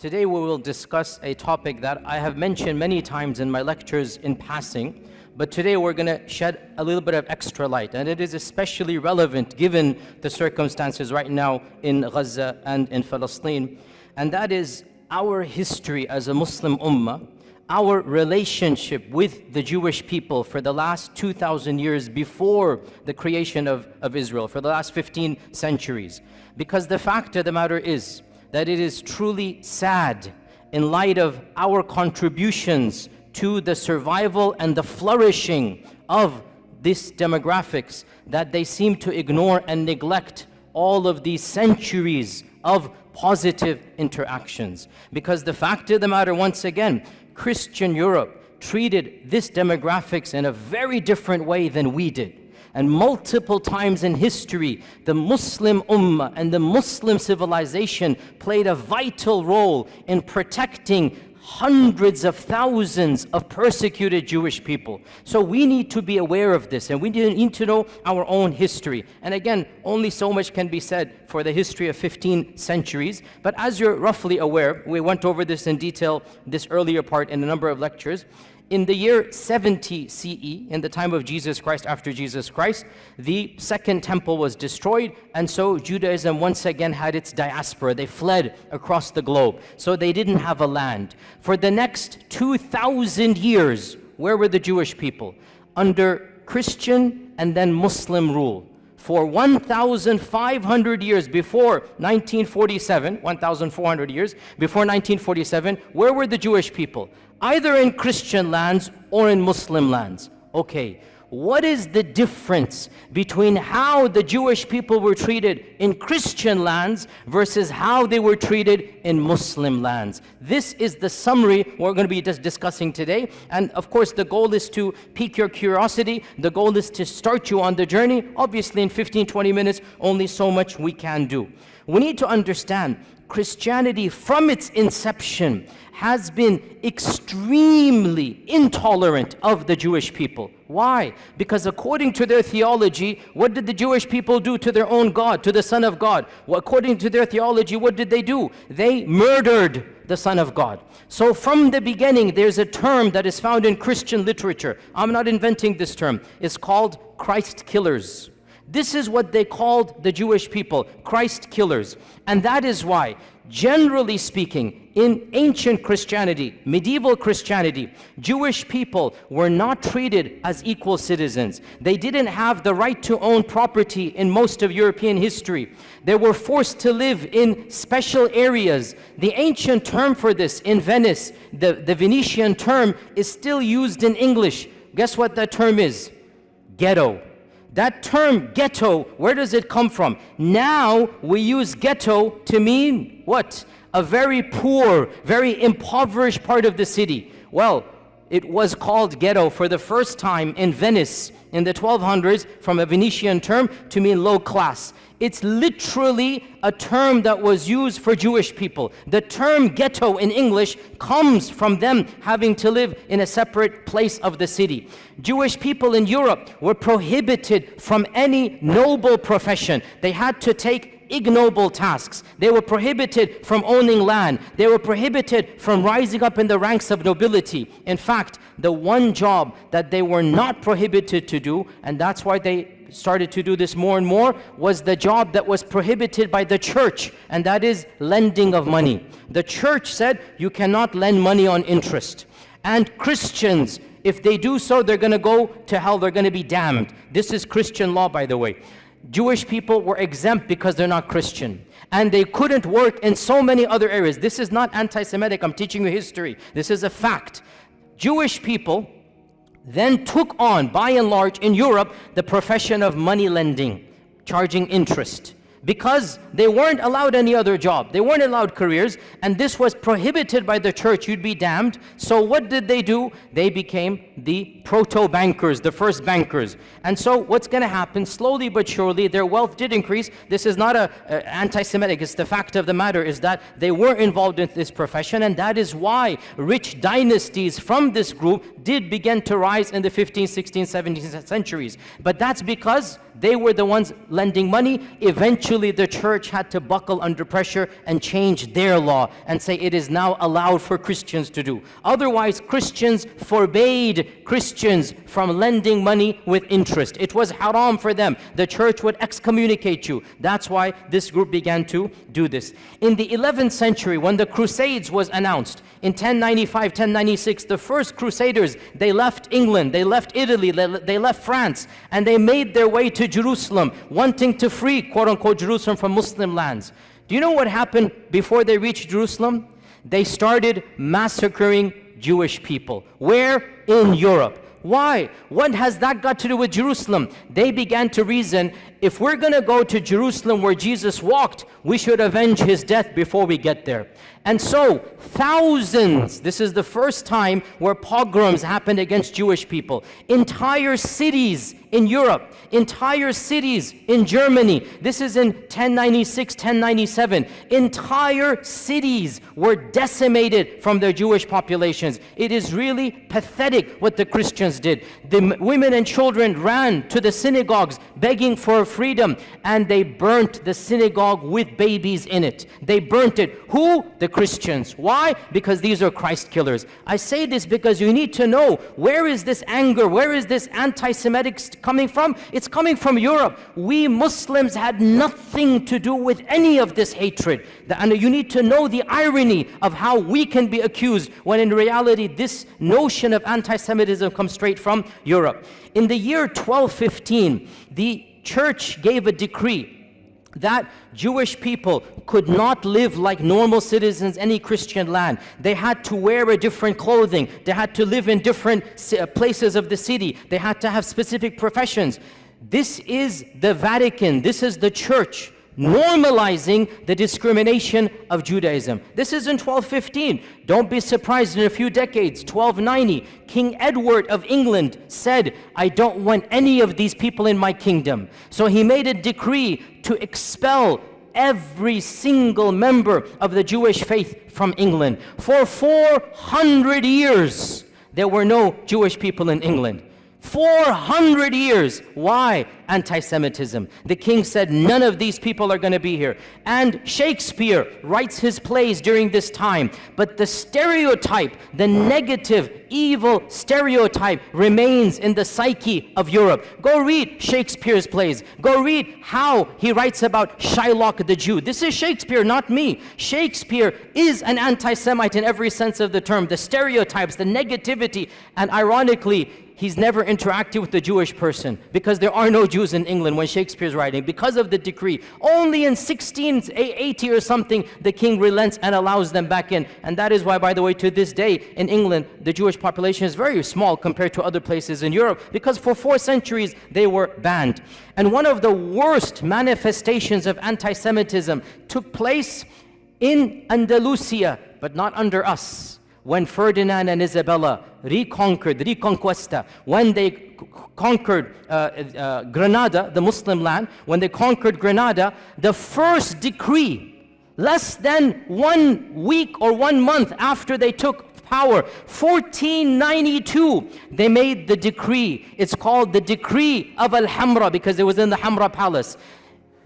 Today we will discuss a topic that I have mentioned many times in my lectures in passing, but today we're going to shed a little bit of extra light, and it is especially relevant given the circumstances right now in Gaza and in Palestine, and that is our history as a Muslim ummah, our relationship with the Jewish people for the last 2,000 years before the creation of Israel, for the last 15 centuries. Because the fact of the matter is that it is truly sad in light of our contributions to the survival and the flourishing of these demographics that they seem to ignore and neglect all of these centuries of positive interactions. Because the fact of the matter, once again, Christian Europe treated this demographics in a very different way than we did. And multiple times in history, the Muslim ummah and the Muslim civilization played a vital role in protecting hundreds of thousands of persecuted Jewish people. So we need to be aware of this, and we need to know our own history. And again, only so much can be said for the history of 15 centuries. But as you're roughly aware, we went over this in detail this earlier part in a number of lectures. In the year 70 CE, in the time of Jesus Christ, after Jesus Christ, the second temple was destroyed, and so Judaism once again had its diaspora. They fled across the globe, so they didn't have a land. For the next 2,000 years, where were the Jewish people? Under Christian and then Muslim rule. For 1,500 years before 1947, 1,400 years before 1947, where were the Jewish people? Either in Christian lands or in Muslim lands. Okay, what is the difference between how the Jewish people were treated in Christian lands versus how they were treated in Muslim lands? This is the summary we're going to be discussing today. And of course, the goal is to pique your curiosity. The goal is to start you on the journey. Obviously, in 15-20 minutes, only so much we can do. We need to understand Christianity from its inception has been extremely intolerant of the Jewish people. Why? Because according to their theology, what did the Jewish people do to their own God, to the Son of God? Well, according to their theology, what did they do? They murdered the Son of God. So from the beginning, there's a term that is found in Christian literature. I'm not inventing this term. It's called Christ killers. This is what they called the Jewish people, Christ killers. And that is why, generally speaking, in ancient Christianity, medieval Christianity, Jewish people were not treated as equal citizens. They didn't have the right to own property in most of European history. They were forced to live in special areas. The ancient term for this in Venice, the Venetian term, is still used in English. Guess what that term is? Ghetto. That term, ghetto, where does it come from? Now we use ghetto to mean what? A very poor, very impoverished part of the city. Well, it was called ghetto for the first time in Venice in the 1200s from a Venetian term to mean low class. It's literally a term that was used for Jewish people. The term ghetto in English comes from them having to live in a separate place of the city. Jewish people in Europe were prohibited from any noble profession. They had to take ignoble tasks. They were prohibited from owning land. They were prohibited from rising up in the ranks of nobility. In fact, the one job that they were not prohibited to do, and that's why they started to do this more and more, was the job that was prohibited by the church, and that is lending of money. The church said you cannot lend money on interest. And Christians, if they do so, they're going to go to hell, they're going to be damned. This is Christian law, by the way. Jewish people were exempt because they're not Christian. And they couldn't work in so many other areas. This is not anti-Semitic, I'm teaching you history. This is a fact. Jewish people then took on, by and large, in Europe, the profession of money lending, charging interest, because they weren't allowed any other job. They weren't allowed careers, and this was prohibited by the church. You'd be damned. So what did they do? They became the proto-bankers, the first bankers. And so what's going to happen, slowly but surely, their wealth did increase. This is not anti-Semitic, it's the fact of the matter is that they were involved in this profession, and that is why rich dynasties from this group did begin to rise in the 15th, 16th, 17th centuries. But that's because they were the ones lending money. Eventually, the church had to buckle under pressure and change their law and say it is now allowed for Christians to do. Otherwise, Christians forbade Christians from lending money with interest. It was haram for them. The church would excommunicate you. That's why this group began to do this. In the 11th century, when the Crusades was announced, in 1095, 1096, the first Crusaders, they left England, they left Italy, they left France, and they made their way to Jerusalem, wanting to free, quote-unquote, Jerusalem from Muslim lands. Do you know what happened before they reached Jerusalem? They started massacring Jewish people. Where? In Europe. Why? What has that got to do with Jerusalem? They began to reason, if we're going to go to Jerusalem where Jesus walked, we should avenge his death before we get there. And so, thousands, this is the first time where pogroms happened against Jewish people. Entire cities in Europe, entire cities in Germany, this is in 1096, 1097, entire cities were decimated from their Jewish populations. It is really pathetic what the Christians did. The women and children ran to the synagogues begging for freedom, and they burnt the synagogue with babies in it. They burnt it. Who? The Christians. Why? Because these are Christ killers. I say this because you need to know, where is this anger, where is this anti-Semitic coming from? It's coming from Europe. We Muslims had nothing to do with any of this hatred. And you need to know the irony of how we can be accused when in reality this notion of anti-Semitism comes straight from Europe. In the year 1215, the church gave a decree that Jewish people could not live like normal citizens in any Christian land. They had to wear a different clothing. They had to live in different places of the city. They had to have specific professions. This is the Vatican. This is the church normalizing the discrimination of Judaism. This is in 1215. Don't be surprised in a few decades, 1290, King Edward of England said, I don't want any of these people in my kingdom. So he made a decree to expel every single member of the Jewish faith from England. For 400 years, there were no Jewish people in England. 400 years. Why? Anti-Semitism. The king said, none of these people are going to be here. And Shakespeare writes his plays during this time. But the stereotype, the negative, evil stereotype remains in the psyche of Europe. Go read Shakespeare's plays. Go read how he writes about Shylock the Jew. This is Shakespeare, not me. Shakespeare is an anti-Semite in every sense of the term. The stereotypes, the negativity, and ironically, he's never interacted with the Jewish person because there are no Jews in England when Shakespeare's writing because of the decree. Only in 1680 or something the king relents and allows them back in. And that is why, by the way, to this day in England, the Jewish population is very small compared to other places in Europe because for 4 centuries they were banned. And one of the worst manifestations of anti-Semitism took place in Andalusia, but not under us. When Ferdinand and Isabella Reconquista, when they conquered Granada, the Muslim land, when they conquered Granada, the first decree, less than 1 week or 1 month after they took power, 1492, they made the decree. It's called the Decree of Al-Hamra because it was in the Hamra Palace.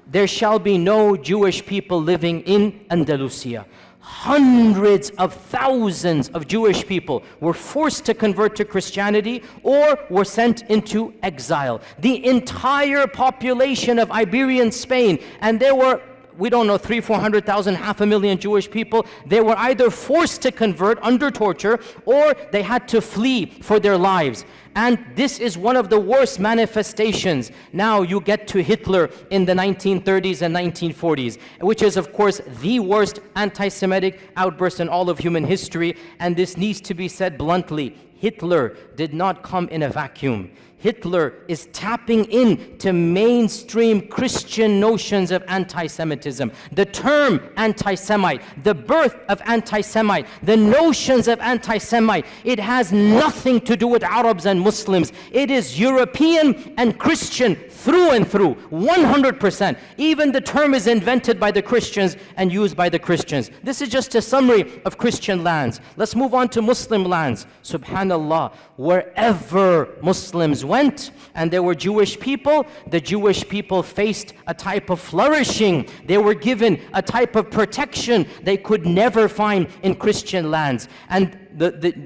There shall be no Jewish people living in Andalusia. Hundreds of thousands of Jewish people were forced to convert to Christianity or were sent into exile. The entire population of Iberian Spain, and there were, we don't know, 300,000, 400,000, 500,000 Jewish people, they were either forced to convert under torture or they had to flee for their lives. And this is one of the worst manifestations. Now you get to Hitler in the 1930s and 1940s, which is of course the worst anti-Semitic outburst in all of human history. And this needs to be said bluntly. Hitler did not come in a vacuum. Hitler is tapping into mainstream Christian notions of anti-Semitism. The term anti-Semite, the birth of anti-Semite, the notions of anti-Semite, it has nothing to do with Arabs and Muslims. It is European and Christian through and through, 100%. Even the term is invented by the Christians and used by the Christians. This is just a summary of Christian lands. Let's move on to Muslim lands. Subhanallah, wherever Muslims went and there were Jewish people, the Jewish people faced a type of flourishing. They were given a type of protection they could never find in Christian lands. And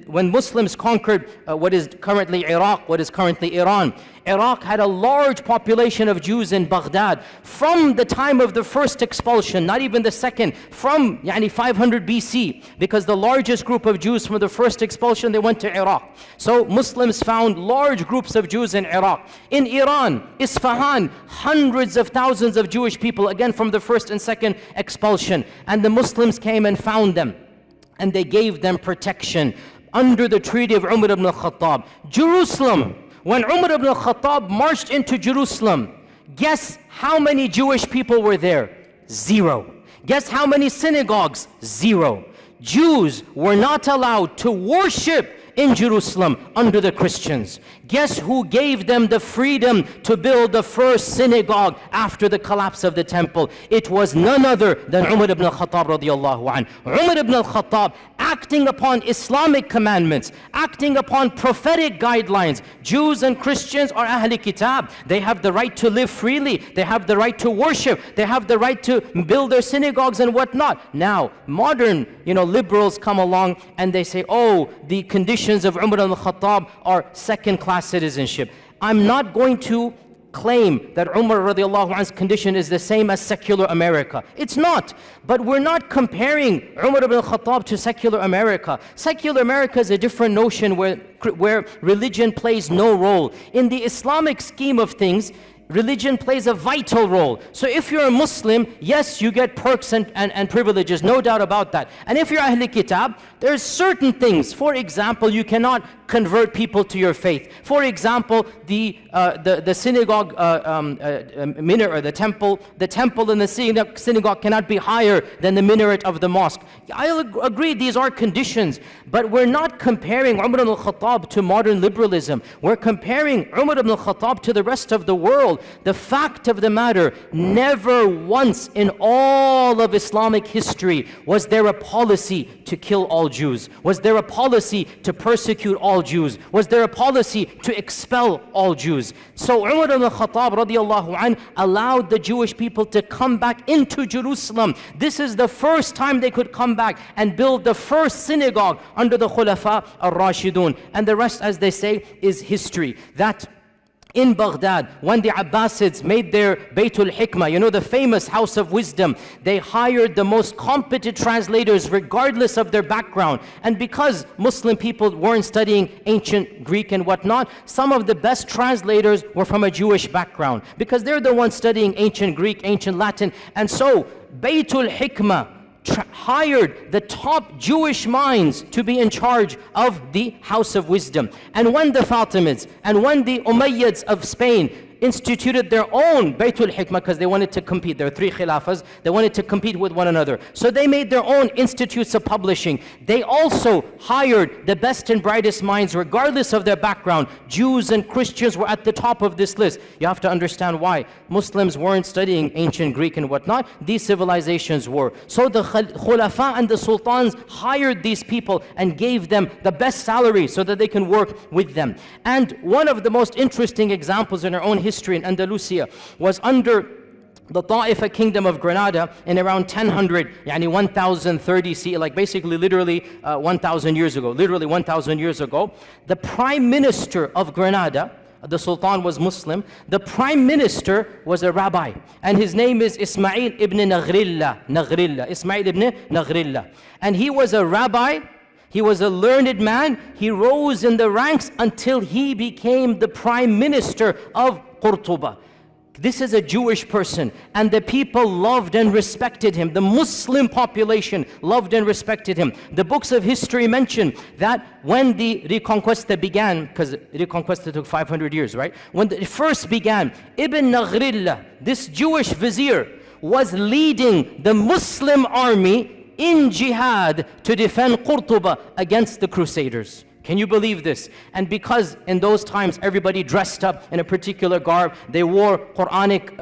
when Muslims conquered what is currently Iraq, what is currently Iran, Iraq had a large population of Jews in Baghdad from the time of the first expulsion, not even the second, from 500 BC, because the largest group of Jews from the first expulsion, they went to Iraq. So Muslims found large groups of Jews in Iraq. In Iran, Isfahan, hundreds of thousands of Jewish people, again from the first and second expulsion. And the Muslims came and found them, and they gave them protection under the treaty of Umar ibn al-Khattab. Jerusalem, when Umar ibn al-Khattab marched into Jerusalem, guess how many Jewish people were there? 0. Guess how many synagogues? 0. Jews were not allowed to worship in Jerusalem under the Christians. Guess who gave them the freedom to build the first synagogue after the collapse of the temple? It was none other than Umar ibn al-Khattab radiyallahu anhu. Umar ibn al-Khattab, acting upon Islamic commandments, acting upon prophetic guidelines. Jews and Christians are Ahli Kitab. They have the right to live freely. They have the right to worship. They have the right to build their synagogues and whatnot. Now, modern, liberals come along and they say, oh, the conditions of Umar al-Khattab are second-class citizenship. I'm not going to claim that Umar radiallahu anhu's condition is the same as secular America. It's not. But we're not comparing Umar ibn al-Khattab to secular America. Secular America is a different notion where religion plays no role. In the Islamic scheme of things, religion plays a vital role. So if you're a Muslim, yes, you get perks and privileges, no doubt about that. And if you're Ahli Kitab, there's certain things. For example, you cannot convert people to your faith. For example, the synagogue minaret, or the temple in the synagogue cannot be higher than the minaret of the mosque. I agree, these are conditions, but we're not comparing Umar ibn al-Khattab to modern liberalism. We're comparing Umar ibn al-Khattab to the rest of the world. The fact of the matter, never once in all of Islamic history was there a policy to kill all Jews. Was there a policy to persecute all Jews? Was there a policy to expel all Jews? So Umar ibn al-Khattab radiyallahu anh allowed the Jewish people to come back into Jerusalem. This is the first time they could come back and build the first synagogue under the Khulafa al-Rashidun. And the rest, as they say, is history. That in Baghdad, when the Abbasids made their Baytul Hikmah, the famous house of wisdom, they hired the most competent translators regardless of their background. And because Muslim people weren't studying ancient Greek and whatnot, some of the best translators were from a Jewish background, because they're the ones studying ancient Greek, ancient Latin. And so Baytul Hikmah hired the top Jewish minds to be in charge of the House of Wisdom. And when the Fatimids and when the Umayyads of Spain instituted their own Baytul Hikmah, because they wanted to compete. There are 3 khilafas. They wanted to compete with one another. So they made their own institutes of publishing. They also hired the best and brightest minds, regardless of their background. Jews and Christians were at the top of this list. You have to understand why. Muslims weren't studying ancient Greek and whatnot. These civilizations were. So the Khulafa and the Sultans hired these people and gave them the best salary so that they can work with them. And one of the most interesting examples in our own history in Andalusia was under the Ta'ifa kingdom of Granada in around 1000, 1030 CE, like basically literally 1000 years ago, literally 1000 years ago. The prime minister of Granada, the Sultan was Muslim, the prime minister was a rabbi, and his name is Ismail ibn Naghrilla, Ismail ibn Naghrilla. And he was a rabbi. He was a learned man. He rose in the ranks until he became the prime minister of Qurtuba. This is a Jewish person, and the people loved and respected him. The Muslim population loved and respected him. The books of history mention that when the Reconquista began, because Reconquista took 500 years, right? When it first began, Ibn Naghrillah, this Jewish vizier, was leading the Muslim army in jihad to defend Qurtuba against the Crusaders. Can you believe this? And because in those times everybody dressed up in a particular garb, they wore Quranic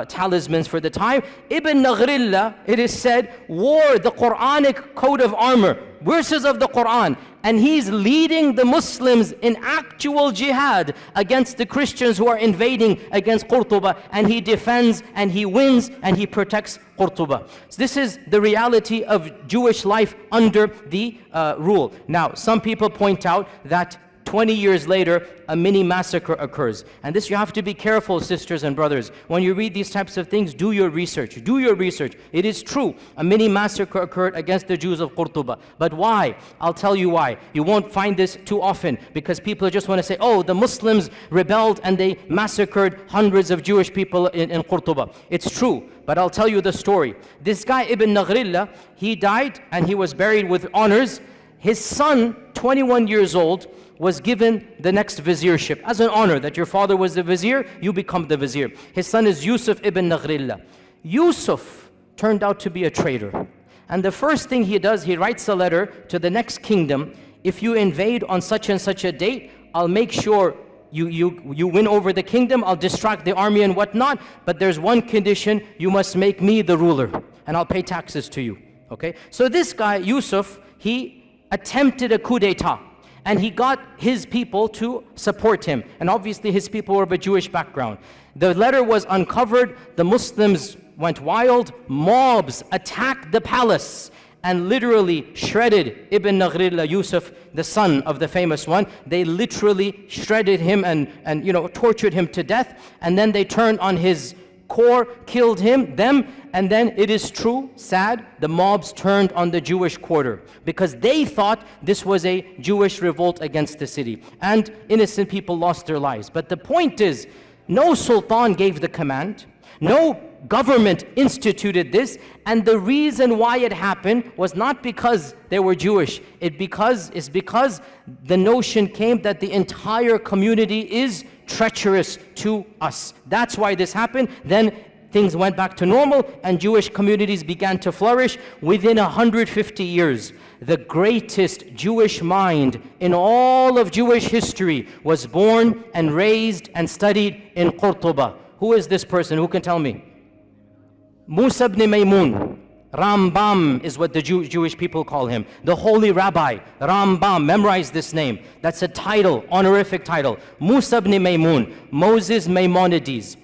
talismans for the time, Ibn Naghrillah, it is said, wore the Quranic coat of armor, verses of the Quran, and he's leading the Muslims in actual jihad against the Christians who are invading against Qurtuba, and he defends and he wins and he protects Qurtuba. So this is the reality of Jewish life under the rule. Now, some people point out that 20 years later, a mini massacre occurs. And this, you have to be careful, sisters and brothers. When you read these types of things, do your research. Do your research. It is true, a mini massacre occurred against the Jews of Qurtuba. But why? I'll tell you why. You won't find this too often, because people just want to say, oh, the Muslims rebelled and they massacred hundreds of Jewish people in Qurtuba. It's true, but I'll tell you the story. This guy, Ibn Naghrillah, he died and he was buried with honors. His son, 21 years old, was given the next viziership as an honor, that your father was the vizier, you become the vizier. His son is Yusuf ibn Naghrillah. Yusuf turned out to be a traitor. And the first thing he does, he writes a letter to the next kingdom. If you invade on such and such a date, I'll make sure you win over the kingdom, I'll distract the army and whatnot, but there's one condition, you must make me the ruler, and I'll pay taxes to you. Okay? So this guy, Yusuf, he attempted a coup d'etat. And he got his people to support him. And obviously his people were of a Jewish background. The letter was uncovered. The Muslims went wild. Mobs attacked the palace and literally shredded Ibn Naghrillah, Yusuf, the son of the famous one. They literally shredded him and tortured him to death. And then they turned on his core, killed them, and then it is true, sad, the mobs turned on the Jewish quarter because they thought this was a Jewish revolt against the city, and innocent people lost their lives. But the point is, no sultan gave the command, no government instituted this, and the reason why it happened was not because they were Jewish. It's because the notion came that the entire community is treacherous to us. That's why this happened. Then things went back to normal and Jewish communities began to flourish. Within 150 years, the greatest Jewish mind in all of Jewish history was born and raised and studied in Qurtuba. Who is this person? Who can tell me? Musa ibn Maymun. Rambam is what the Jewish people call him. The holy rabbi, Rambam. Memorize this name. That's a title, honorific title. Musa ibn Maymun, Moses Maimonides.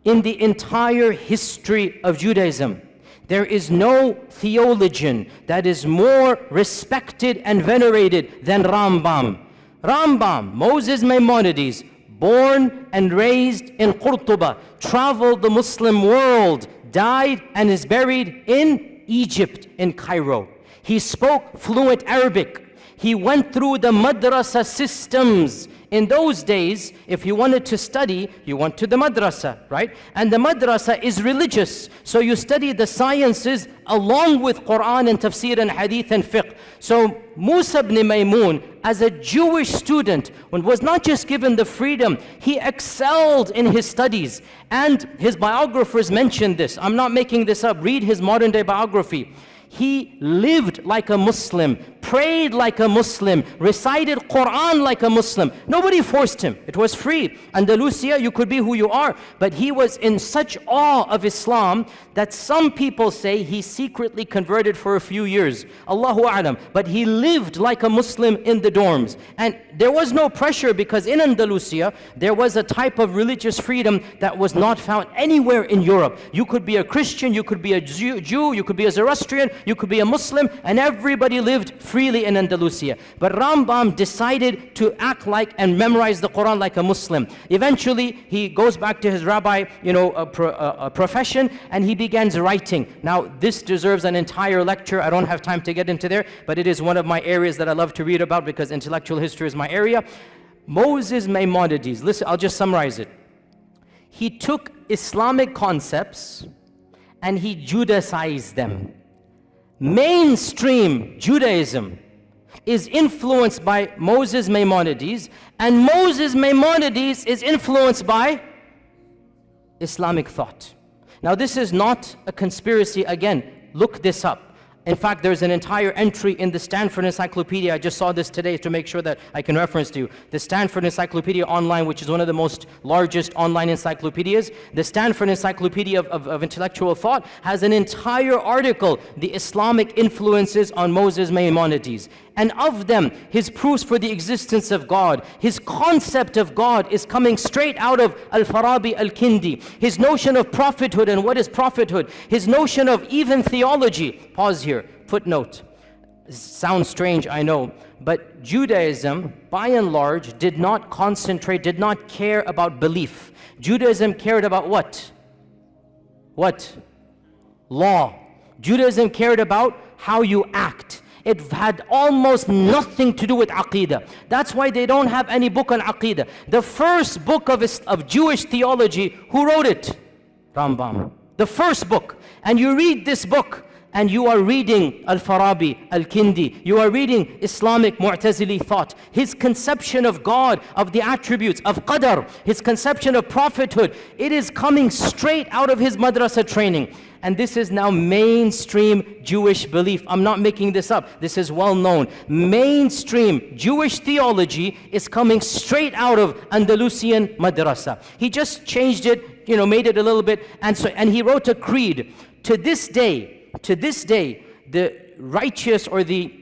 In the entire history of Judaism, there is no theologian that is more respected and venerated than Rambam. Rambam, Moses Maimonides, born and raised in Qurtuba, traveled the Muslim world, died and is buried in Egypt, in Cairo. He spoke fluent Arabic. He went through the madrasa systems. In those days, if you wanted to study, you went to the madrasa, right? And the madrasa is religious. So you study the sciences along with Quran and tafsir and hadith and fiqh. So Musa ibn Maymun, as a Jewish student, was not just given the freedom, he excelled in his studies. And his biographers mentioned this. I'm not making this up. Read his modern day biography. He lived like a Muslim, prayed like a Muslim, recited Quran like a Muslim. Nobody forced him. It was free. Andalusia, you could be who you are. But he was in such awe of Islam that some people say he secretly converted for a few years. Allahu A'lam. But he lived like a Muslim in the dorms. And there was no pressure because in Andalusia, there was a type of religious freedom that was not found anywhere in Europe. You could be a Christian, you could be a Jew, you could be a Zoroastrian, you could be a Muslim, and everybody lived freely in Andalusia. But Rambam decided to act like and memorize the Quran like a Muslim. Eventually, he goes back to his rabbi, profession, and he begins writing. Now, this deserves an entire lecture. I don't have time to get into there, but it is one of my areas that I love to read about because intellectual history is my area. Moses Maimonides, listen, I'll just summarize it. He took Islamic concepts and he Judaicized them. Mainstream Judaism is influenced by Moses Maimonides, and Moses Maimonides is influenced by Islamic thought. Now this is not a conspiracy. Again, look this up. In fact, there's an entire entry in the Stanford Encyclopedia. I just saw this today to make sure that I can reference to you. The Stanford Encyclopedia Online, which is one of the most largest online encyclopedias. The Stanford Encyclopedia of Intellectual Thought has an entire article, The Islamic Influences on Moses Maimonides. And of them, his proofs for the existence of God, his concept of God is coming straight out of Al-Farabi Al-Kindi. His notion of prophethood and what is prophethood. His notion of even theology. Pause here, footnote. Sounds strange, I know. But Judaism, by and large, did not concentrate, did not care about belief. Judaism cared about what? What? Law. Judaism cared about how you act. It had almost nothing to do with Aqidah. That's why they don't have any book on Aqidah. The first book of Jewish theology, who wrote it? Rambam. The first book. And you read this book, and you are reading Al-Farabi, Al-Kindi. You are reading Islamic Mu'tazili thought. His conception of God, of the attributes, of Qadar, his conception of prophethood, it is coming straight out of his madrasa training. And this is now mainstream Jewish belief. I'm not making this up. This is well known. Mainstream Jewish theology is coming straight out of Andalusian madrasa. He just changed it, made it a little bit, and he wrote a creed. To this day, the righteous or the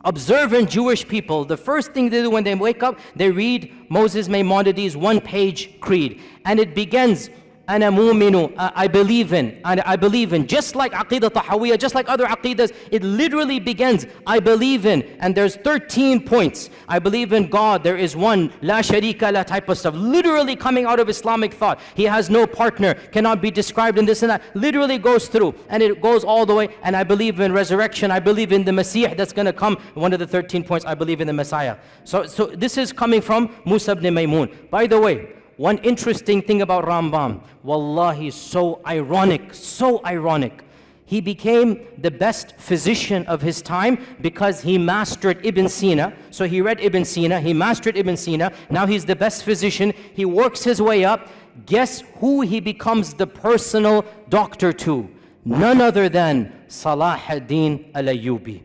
observant Jewish people, the first thing they do when they wake up, they read Moses Maimonides' one-page creed. And it begins, Ana mu'minu, I believe in, just like Aqidah Tahawiyya, just like other Aqidas, it literally begins, I believe in, and there's 13 points. I believe in God, there is one, la sharika la type of stuff, literally coming out of Islamic thought. He has no partner, cannot be described in this and that, literally goes through, and it goes all the way, and I believe in resurrection, I believe in the Messiah that's going to come, one of the 13 points, I believe in the Messiah. So this is coming from Musa ibn Maymun. By the way, one interesting thing about Rambam, wallahi, so ironic. He became the best physician of his time because he mastered Ibn Sina. So he read Ibn Sina, he mastered Ibn Sina, now he's the best physician. He works his way up. Guess who he becomes the personal doctor to? None other than Salah ad-Din al-Ayyubi.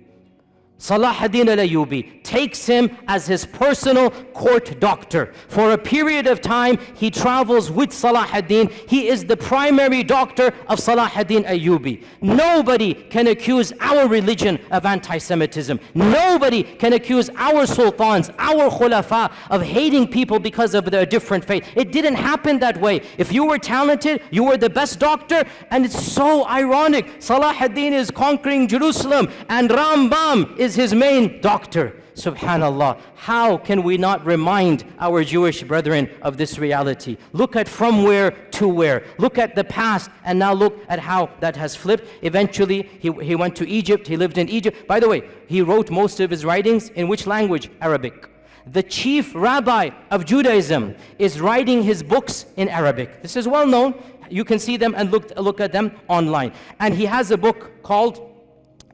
Salah ad-Din al-Ayyubi takes him as his personal court doctor. For a period of time, he travels with Salah ad-Din. He is the primary doctor of Salah ad-Din Ayyubi. Nobody can accuse our religion of anti-Semitism. Nobody can accuse our sultans, our khulafa, of hating people because of their different faith. It didn't happen that way. If you were talented, you were the best doctor, and it's so ironic. Salah ad-Din is conquering Jerusalem, and Rambam is his main doctor. Subhanallah. How can we not remind our Jewish brethren of this reality? Look at from where to where. Look at the past, and now look at how that has flipped. Eventually, he went to Egypt. He lived in Egypt. By the way, he wrote most of his writings in which language? Arabic. The chief rabbi of Judaism is writing his books in Arabic. This is well known. You can see them and look at them online. And he has a book called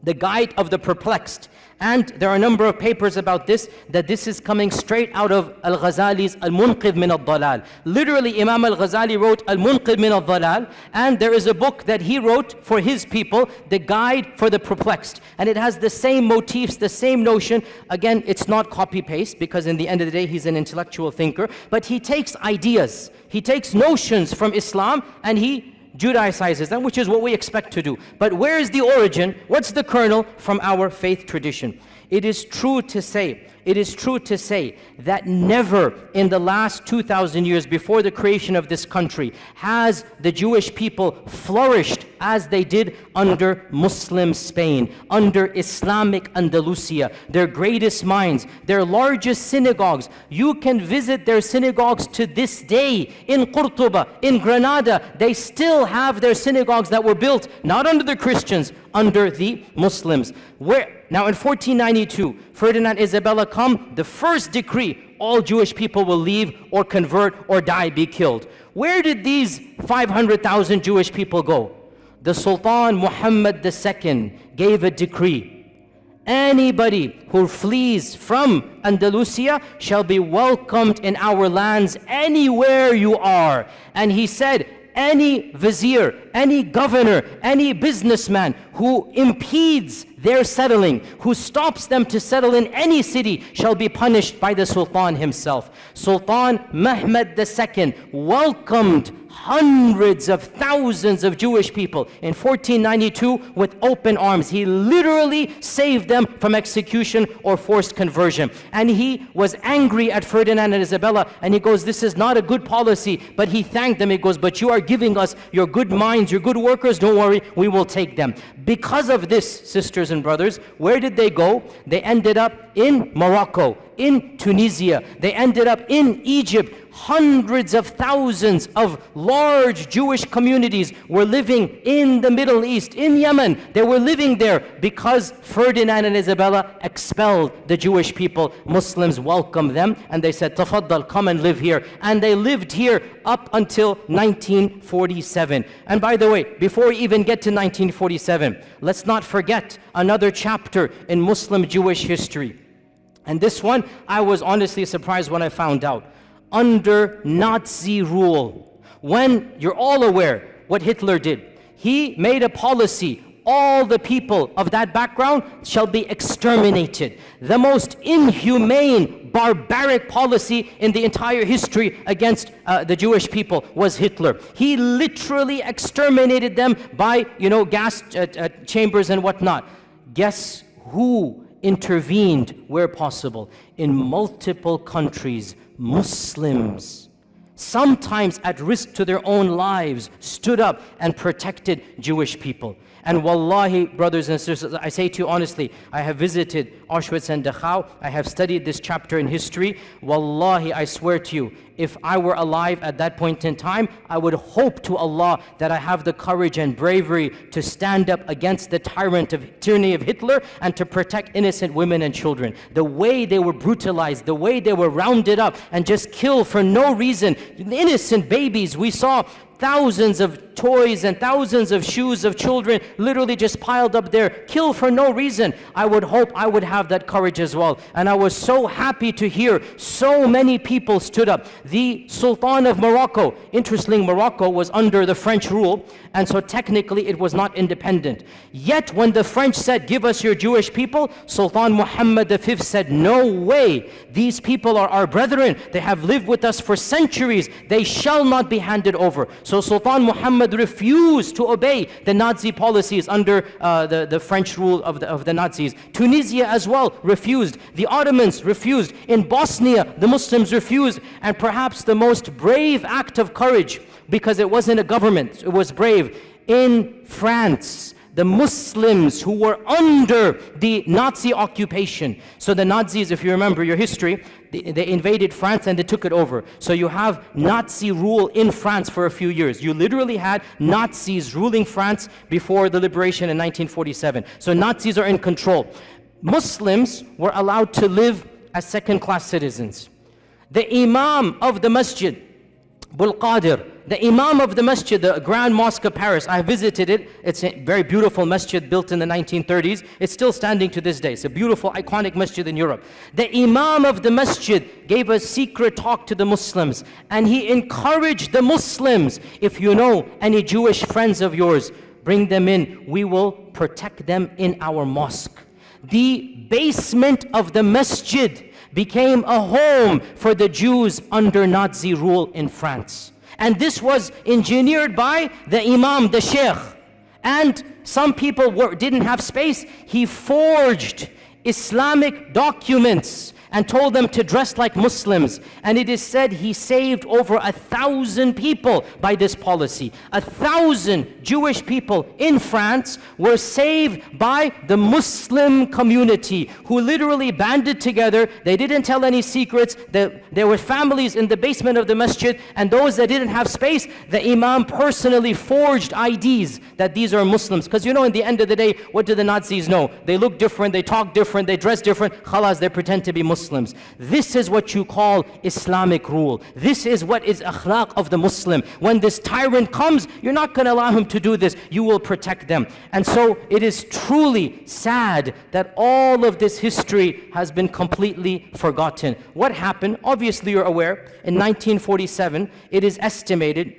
The Guide of the Perplexed. And there are a number of papers about this, that this is coming straight out of Al-Ghazali's Al-Munqidh min al-Dalal. Literally, Imam Al-Ghazali wrote Al-Munqidh min al-Dalal, and there is a book that he wrote for his people, The Guide for the Perplexed. And it has the same motifs, the same notion. Again, it's not copy-paste, because in the end of the day, he's an intellectual thinker. But he takes ideas, he takes notions from Islam, and he Judaicizes them, which is what we expect to do. But where is the origin? What's the kernel? From our faith tradition. It is true to say that never in the last 2,000 years before the creation of this country has the Jewish people flourished as they did under Muslim Spain, under Islamic Andalusia, their greatest minds, their largest synagogues. You can visit their synagogues to this day in Qurtuba, in Granada. They still have their synagogues that were built not under the Christians, under the Muslims. Now in 1492, Ferdinand Isabella come, the first decree, all Jewish people will leave or convert or die, be killed. Where did these 500,000 Jewish people go? The Sultan Muhammad II gave a decree. Anybody who flees from Andalusia shall be welcomed in our lands anywhere you are. And he said, any vizier, any governor, any businessman who impedes their settling, who stops them to settle in any city, shall be punished by the Sultan himself. Sultan Mehmed II welcomed hundreds of thousands of Jewish people in 1492 with open arms. He literally saved them from execution or forced conversion. And he was angry at Ferdinand and Isabella, and he goes, this is not a good policy. But he thanked them. He goes, but you are giving us your good minds, your good workers, don't worry, we will take them. Because of this, sisters and brothers, where did they go? They ended up in Morocco, in Tunisia. They ended up in Egypt. Hundreds of thousands of large Jewish communities were living in the Middle East, in Yemen. They were living there because Ferdinand and Isabella expelled the Jewish people. Muslims welcomed them and they said, Tafaddal, come and live here. And they lived here up until 1947. And by the way, before we even get to 1947, let's not forget another chapter in Muslim Jewish history. And this one, I was honestly surprised when I found out. Under Nazi rule, when you're all aware what Hitler did, he made a policy, all the people of that background shall be exterminated. The most inhumane, barbaric policy in the entire history against the Jewish people was Hitler. He literally exterminated them by, gas chambers and whatnot. Guess who intervened where possible? In multiple countries, Muslims, sometimes at risk to their own lives, stood up and protected Jewish people. And wallahi, brothers and sisters, I say to you honestly, I have visited Auschwitz and Dachau. I have studied this chapter in history. Wallahi, I swear to you, if I were alive at that point in time, I would hope to Allah that I have the courage and bravery to stand up against the tyranny of Hitler and to protect innocent women and children. The way they were brutalized, the way they were rounded up and just killed for no reason. Innocent babies, we saw thousands of toys and thousands of shoes of children literally just piled up there, killed for no reason. I would hope I would have that courage as well. And I was so happy to hear so many people stood up. The Sultan of Morocco, interestingly, Morocco was under the French rule, and so technically it was not independent. Yet when the French said, give us your Jewish people, Sultan Muhammad V said, no way. These people are our brethren. They have lived with us for centuries. They shall not be handed over. So Sultan Muhammad refused to obey the Nazi policies under the French rule of the Nazis. Tunisia as well refused. The Ottomans refused. In Bosnia, the Muslims refused. And perhaps the most brave act of courage, because it wasn't a government, it was brave. In France, the Muslims who were under the Nazi occupation. So the Nazis, if you remember your history, they invaded France and they took it over. So you have Nazi rule in France for a few years. You literally had Nazis ruling France before the liberation in 1947. So Nazis are in control. Muslims were allowed to live as second-class citizens. The Imam of the Masjid, Bul Qadir, the Imam of the Masjid, the Grand Mosque of Paris, I visited it. It's a very beautiful masjid built in the 1930s. It's still standing to this day. It's a beautiful, iconic masjid in Europe. The Imam of the Masjid gave a secret talk to the Muslims, and he encouraged the Muslims, if you know any Jewish friends of yours, bring them in. We will protect them in our mosque. The basement of the masjid became a home for the Jews under Nazi rule in France. And this was engineered by the Imam, the Sheikh. And some people didn't have space. He forged Islamic documents and told them to dress like Muslims. And it is said he saved over 1,000 people by this policy. 1,000 Jewish people in France were saved by the Muslim community, who literally banded together. They didn't tell any secrets. There were families in the basement of the masjid, and those that didn't have space, the imam personally forged IDs that these are Muslims. Because in the end of the day, what do the Nazis know? They look different, they talk different, they dress different. Khalas, they pretend to be Muslims. This is what you call Islamic rule. This is what is akhlaq of the Muslim. When this tyrant comes, you're not going to allow him to do this. You will protect them. And so it is truly sad that all of this history has been completely forgotten. What happened? Obviously you're aware, in 1947, it is estimated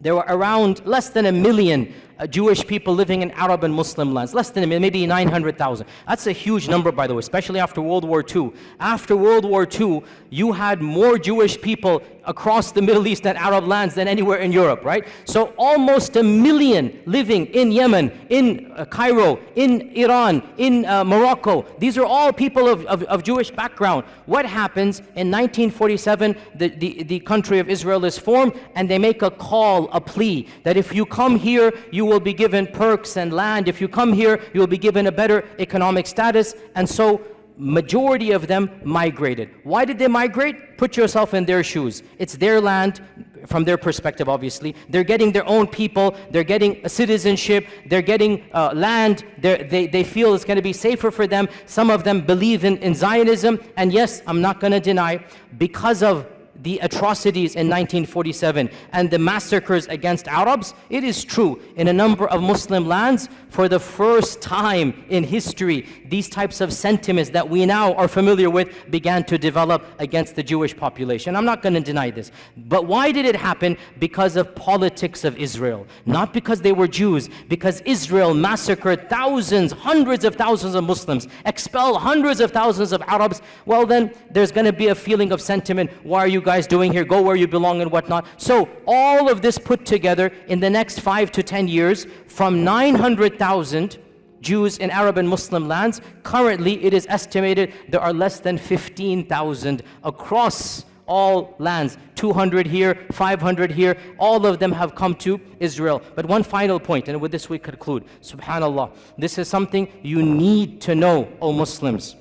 there were around less than 1 million Jewish people living in Arab and Muslim lands. Less than 1 million, maybe 900,000. That's a huge number, by the way, especially after World War II. After World War II, you had more Jewish people across the Middle East and Arab lands than anywhere in Europe, right? So almost 1 million living in Yemen, in Cairo, in Iran, in Morocco. These are all people of Jewish background. What happens in 1947? The country of Israel is formed, and they make a call, a plea, that if you come here, you will be given perks and land. If you come here, you will be given a better economic status. And so majority of them migrated. Why did they migrate? Put yourself in their shoes. It's their land, from their perspective, obviously. They're getting their own people. They're getting a citizenship. They're getting land. They feel it's going to be safer for them. Some of them believe in Zionism. And yes, I'm not going to deny, because of the atrocities in 1947 and the massacres against Arabs, it is true, in a number of Muslim lands, for the first time in history, these types of sentiments that we now are familiar with began to develop against the Jewish population. I'm not going to deny this. But why did it happen? Because of politics of Israel. Not because they were Jews, because Israel massacred thousands, hundreds of thousands of Muslims, expelled hundreds of thousands of Arabs. Well then, there's going to be a feeling of sentiment. Why are you guys doing here? Go where you belong and whatnot. So all of this put together in the next 5 to 10 years, from 900,000 Jews in Arab and Muslim lands, currently it is estimated there are less than 15,000 across all lands. 200 here, 500 here, all of them have come to Israel. But one final point, and with this we conclude. Subhanallah, this is something you need to know, O Muslims.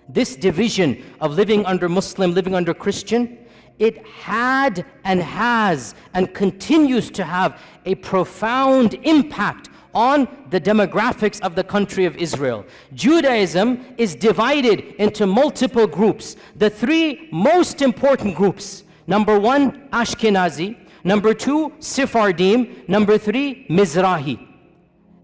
This division of living under Muslim, living under Christian, it had and has and continues to have a profound impact on the demographics of the country of Israel. Judaism is divided into multiple groups. The 3 most important groups: number 1, Ashkenazi; number 2, Sephardim; number 3, Mizrahi.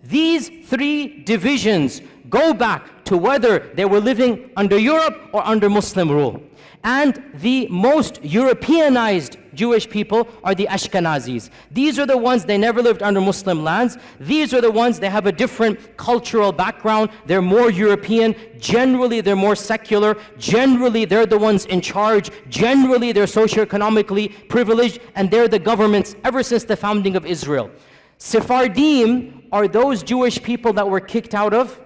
These 3 divisions go back to whether they were living under Europe or under Muslim rule. And the most Europeanized Jewish people are the Ashkenazis. These are the ones, they never lived under Muslim lands. These are the ones, they have a different cultural background. They're more European. Generally, they're more secular. Generally, they're the ones in charge. Generally, they're socioeconomically privileged, and they're the governments ever since the founding of Israel. Sephardim are those Jewish people that were kicked out of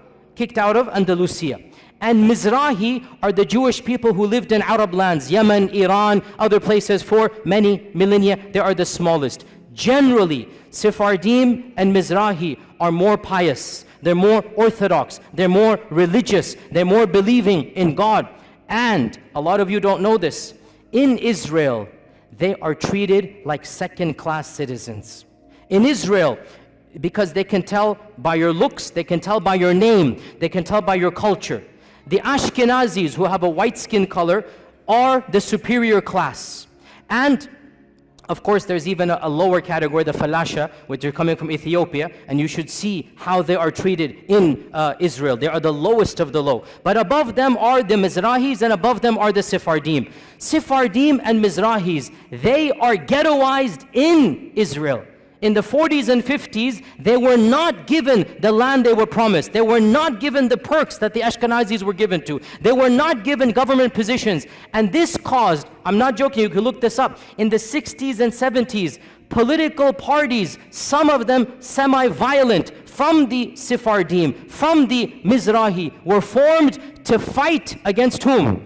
Andalusia. And Mizrahi are the Jewish people who lived in Arab lands, Yemen, Iran, other places for many millennia. They are the smallest. Generally, Sephardim and Mizrahi are more pious. They're more orthodox. They're more religious. They're more believing in God. And a lot of you don't know this. In Israel, they are treated like second-class citizens. In Israel, because they can tell by your looks, they can tell by your name, they can tell by your culture. The Ashkenazis, who have a white skin color, are the superior class. And of course, there's even a lower category, the Falasha, which are coming from Ethiopia, and you should see how they are treated in Israel. They are the lowest of the low. But above them are the Mizrahis, and above them are the Sephardim. Sephardim and Mizrahis, they are ghettoized in Israel. in the 40s and 50s, they were not given the land they were promised. They were not given the perks that the Ashkenazis were given to. They were not given government positions. And this caused, I'm not joking, you can look this up, in the 60s and 70s, political parties, some of them semi-violent, from the Sephardim, from the Mizrahi, were formed to fight against whom?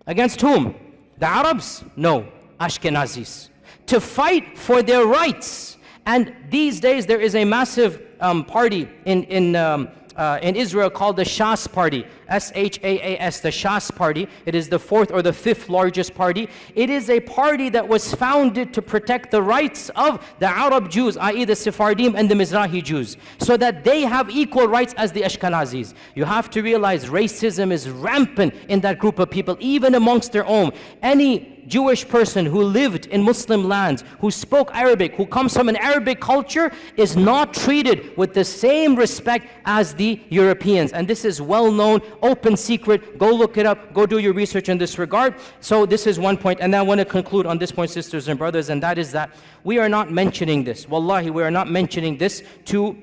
Against whom? The Arabs? No, Ashkenazis. To fight for their rights. And these days there is a massive party in Israel called the Shas Party, S-H-A-A-S, the Shas Party. It is the fourth or the fifth largest party. It is a party that was founded to protect the rights of the Arab Jews, i.e. the Sephardim and the Mizrahi Jews, so that they have equal rights as the Ashkenazis. You have to realize racism is rampant in that group of people, even amongst their own. Any Jewish person who lived in Muslim lands, who spoke Arabic, who comes from an Arabic culture, is not treated with the same respect as the Europeans. And this is well known, open secret. Go look it up, go do your research in this regard. So this is one point. And then I want to conclude on this point, sisters and brothers, and that is that we are not mentioning this. Wallahi, we are not mentioning this to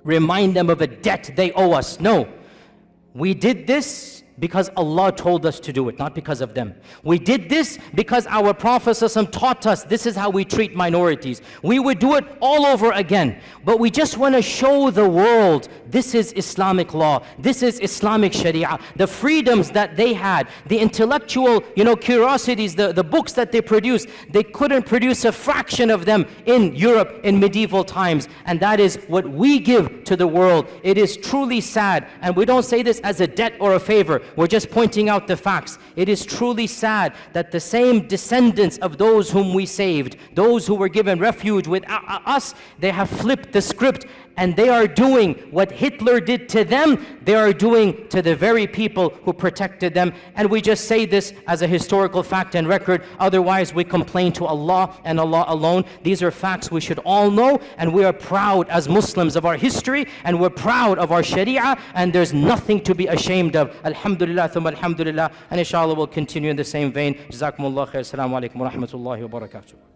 remind them of a debt they owe us. No. We did this because Allah told us to do it, not because of them. We did this because our Prophet ﷺ taught us this is how we treat minorities. We would do it all over again. But we just want to show the world this is Islamic law. This is Islamic Sharia. The freedoms that they had, the intellectual, curiosities, the books that they produced, they couldn't produce a fraction of them in Europe in medieval times. And that is what we give to the world. It is truly sad. And we don't say this as a debt or a favor. We're just pointing out the facts. It is truly sad that the same descendants of those whom we saved, those who were given refuge with us, they have flipped the script and they are doing what Hitler did to them, they are doing to the very people who protected them. And we just say this as a historical fact and record. Otherwise, we complain to Allah and Allah alone. These are facts we should all know, and we are proud as Muslims of our history, and we're proud of our Sharia, and there's nothing to be ashamed of. Alhamdulillah, thumma alhamdulillah, and inshallah we'll continue in the same vein. Jazakumullah khair. Assalamu alaikum wa rahmatullahi wa barakatuh.